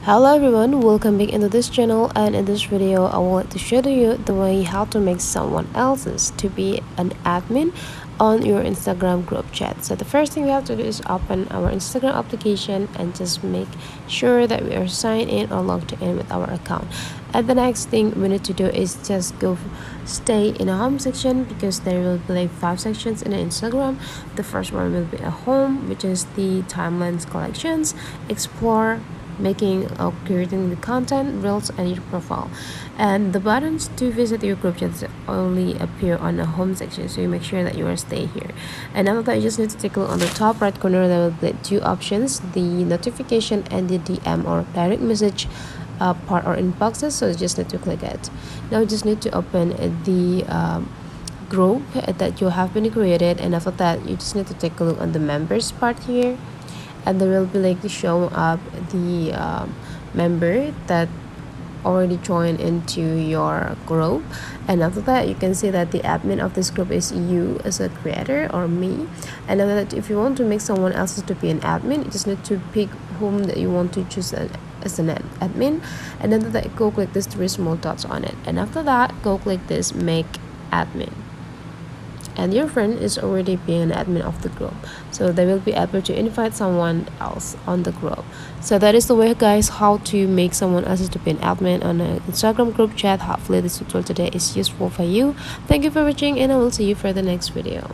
Hello everyone, welcome back into this channel, and in this video I would like to show you the way how to make someone else's to be an admin on your Instagram group chat. So the first thing we have to do is open our Instagram application and just make sure that we are signed in or logged in with our account. And the next thing we need to do is just stay in a home section, because there will be like 5 sections in Instagram. The first one will be a home, which is the timelines, collections, explore, making or creating the content, reels, and your profile. And the buttons to visit your group chats only appear on the home section, so you make sure that you are stay here. And after that, you just need to take a look on the top right corner. There will be 2 options: the notification and the DM or direct message part or inboxes. So you just need to click it. Now you just need to open the group that you have been created, and after that you just need to take a look on the members part here, and there will be like showing up the member that already joined into your group. And after that, you can see that the admin of this group is you as a creator or me. And after that, if you want to make someone else to be an admin, you just need to pick whom that you want to choose as an admin, and then after that, go click this 3 small dots on it, and after that go click this make admin, and your friend is already being an admin of the group, so they will be able to invite someone else on the group. So that is the way, guys, how to make someone else to be an admin on an Instagram group chat. Hopefully this tutorial today is useful for you. Thank you for watching, and I will see you for the next video.